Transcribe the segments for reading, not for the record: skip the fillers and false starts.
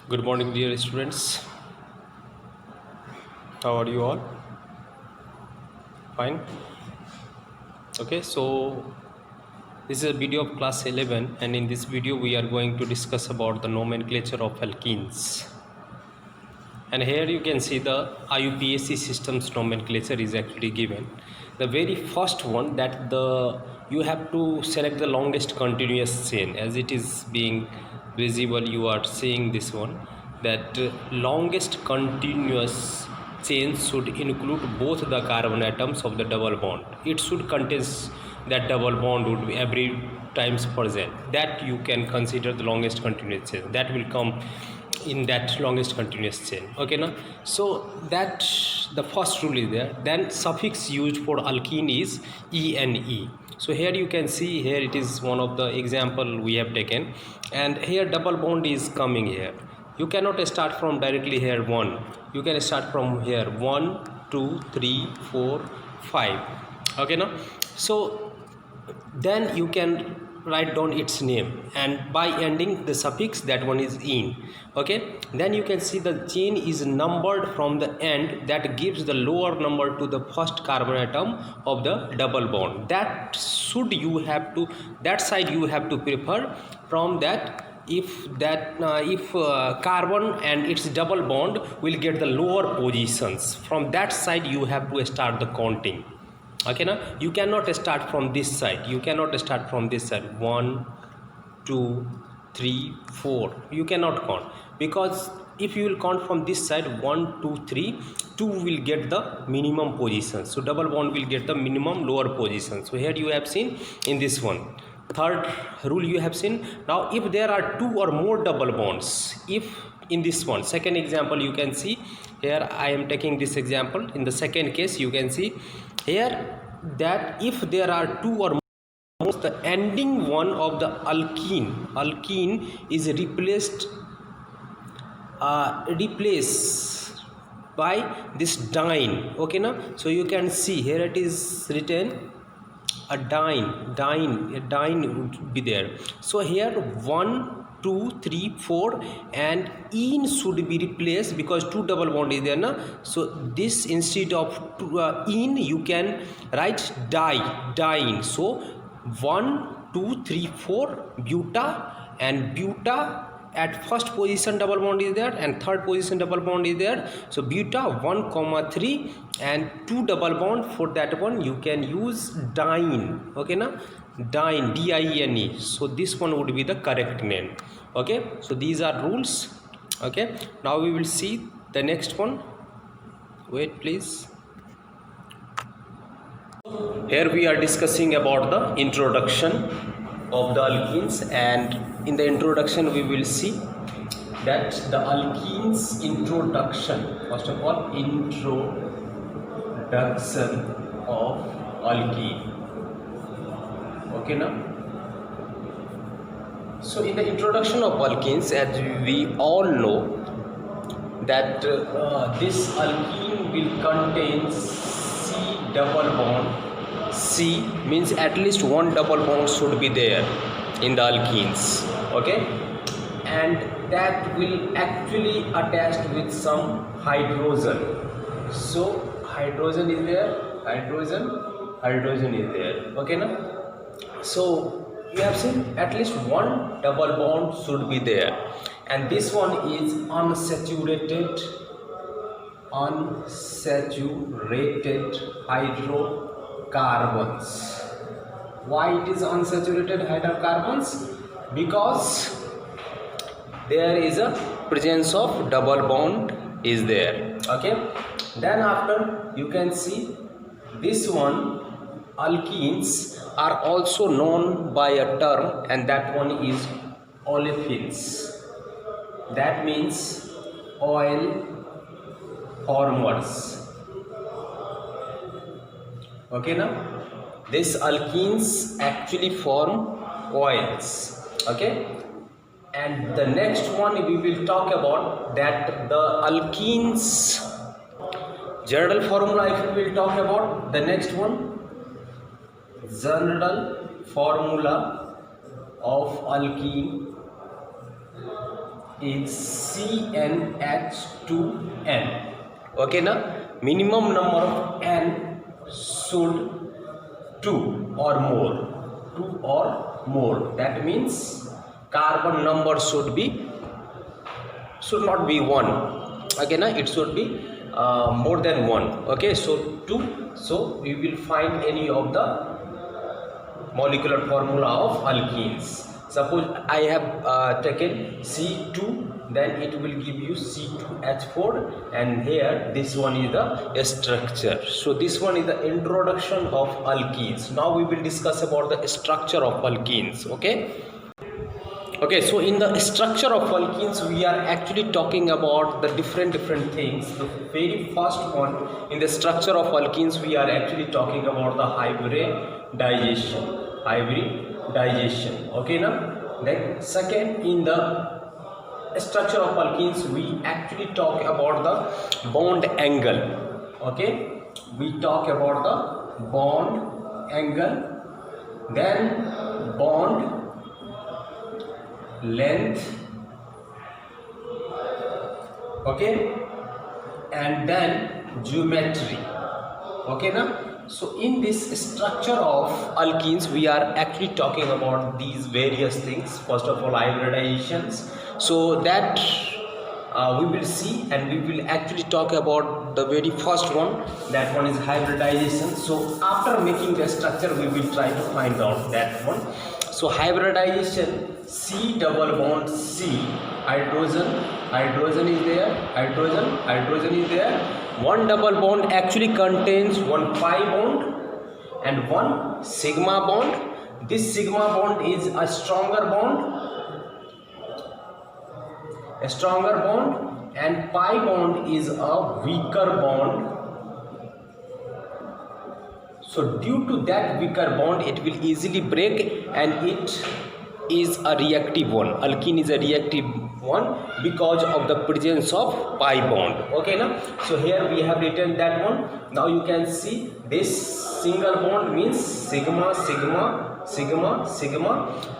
Good morning, dear students. How are you all? Fine. Okay, so this is a video of class 11, and in this video we are going to discuss about the nomenclature of alkenes. And here you can see the IUPAC systems nomenclature is actually given. The very first one that you have to select the longest continuous chain. As it is being visible, you are seeing this one, that longest continuous chain should include both the carbon atoms of the double bond. It should contain that double bond would be every times present. That you can consider the longest continuous chain. That will come in that longest continuous chain. Okay, now so that the first rule is there. Then suffix used for alkene is ene. So here you can see, here it is one of the example we have taken, and here double bond is coming here. You cannot start from directly here 1. You can start from here 1 2 3 4 5. Okay, now so then you can write down its name, and by ending the suffix, that one is in. Okay, then you can see the chain is numbered from the end, that gives the lower number to the first carbon atom of the double bond. That should you have to, that side you have to prefer. From that, if carbon and its double bond will get the lower positions, from that side you have to start the counting. Okay, now you cannot start from this side. You cannot start from this side 1 2 3 4. You cannot count, because if you will count from this side 1 2 3, 2 will get the minimum position, so double bond will get the minimum lower position. So here you have seen in this one. Third rule you have seen. Now if there are 2 or more double bonds, if in this one, second example, you can see here I am taking this example. In the second case, you can see here that if there are 2 or more, the ending one of the alkene is replaced by this dine. Okay, now so you can see here it is written a dine would be there. So here 1 2 3 4 and in should be replaced, because 2 double bond is there now. So this, instead of in, you can write dine. So 1 2 3 4 buta, and buta at first position double bond is there, and third position double bond is there. So buta 1 3 and 2 double bond, for that one you can use dine. Okay, now dine, dine. So this one would be the correct name. Okay, so these are rules. Okay, now we will see the next one. Wait please. Here we are discussing about the introduction of the alkenes, and in the introduction we will see that the alkenes introduction. First of all, introduction of alkene. Okay, now so in the introduction of alkenes, as we all know that this alkene will contain C double bond. C means at least one double bond should be there in the alkenes. Okay, and that will actually attached with some hydrogen. So hydrogen is there, hydrogen is there. Okay, now so you have seen at least one double bond should be there, and this one is unsaturated hydrocarbons. Why it is unsaturated hydrocarbons? Because there is a presence of double bond is there. Okay, then after you can see this one, alkenes are also known by a term, and that one is olefins. That means oil formers. Okay, now these alkenes actually form oils. Okay, and the next one we will talk about that the alkenes general formula. If we will talk about the next one, general formula of alkene is CnH2n. Okay na, minimum number of n should 2 or more. That means carbon number should not be 1. Okay na, it should be more than 1. Okay, so 2. So we will find any of the molecular formula of alkenes. Suppose I have taken C2, then it will give you C2H4, and here this one is the structure. So this one is the introduction of alkenes. Now we will discuss about the structure of alkenes. Okay, so in the structure of alkenes we are actually talking about the different things. The very first one, in the structure of alkenes we are actually talking about the hybridization. Okay now, then second, in the structure of alkenes we actually talk about the bond angle. Okay, we talk about the bond angle, then bond length, okay, and then geometry. Okay now, so in this structure of alkenes we are actually talking about these various things. First of all, hybridizations, so that we will see, and we will actually talk about the very first one. That one is hybridization. So after making the structure we will try to find out that one. So hybridization, C double bond C, hydrogen is there, hydrogen is there. One double bond actually contains one pi bond and one sigma bond. This sigma bond is a stronger bond, and pi bond is a weaker bond. So due to that weaker bond, it will easily break, and it is a reactive one. Alkene is a reactive one because of the presence of pi bond. Okay now, so here we have written that one. Now you can see this single bond means sigma,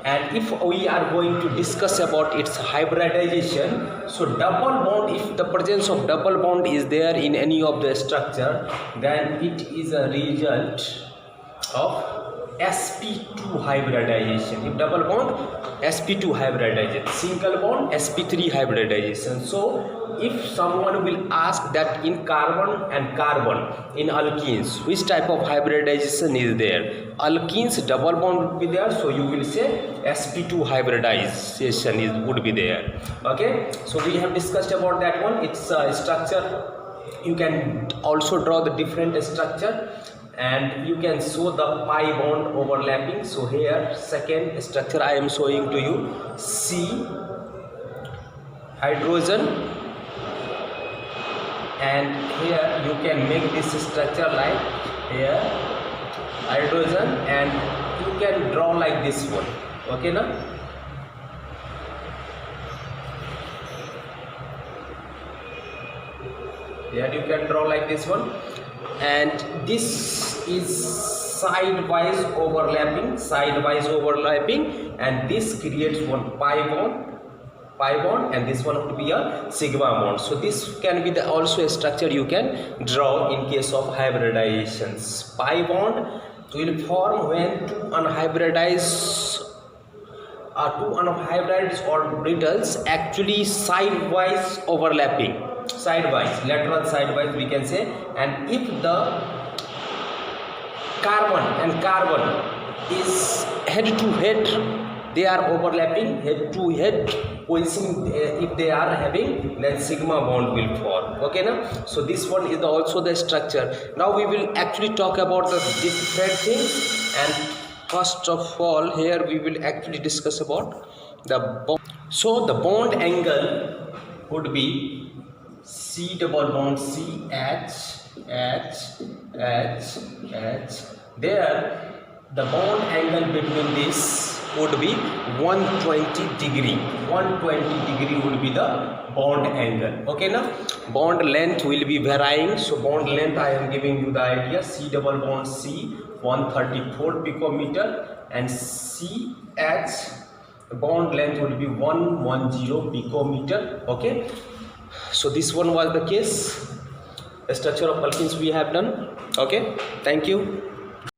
and if we are going to discuss about its hybridization, so double bond, if the presence of double bond is there in any of the structure, then it is a result of sp2 hybridization. If double bond, sp2 hybridization, single bond, sp3 hybridization. So if someone will ask that in carbon and carbon in alkenes which type of hybridization is there, alkenes double bond would be there, so you will say sp2 hybridization would be there. Okay, so we have discussed about that one. It's a structure. You can also draw the different structure, and you can show the pi bond overlapping. So here second structure I am showing to you, C, hydrogen, and here you can make this structure like here hydrogen, and you can draw like this one. Okay now, here you can draw like this one, and this is sidewise overlapping, and this creates one pi bond, and this one would be a sigma bond. So this can be also a structure you can draw in case of hybridizations. Pi bond will form when two unhybridized orbitals actually sidewise overlapping, lateral sidewise we can say, and if the carbon and carbon is head to head, they are overlapping head to head position. If they are having, then sigma bond will form. Okay now, so this one is also the structure. Now we will actually talk about the different things, and first of all here we will actually discuss about the bond. So the bond angle would be C double bond C, H. There the bond angle between this would be 120 degree. 120 degree would be the bond angle. Okay now, bond length will be varying. So bond length I am giving you the idea. C double bond C 134 picometer, and CH bond length would be 110 picometer. Okay, so this one was the case, the structure of alkenes we have done. Okay, thank you.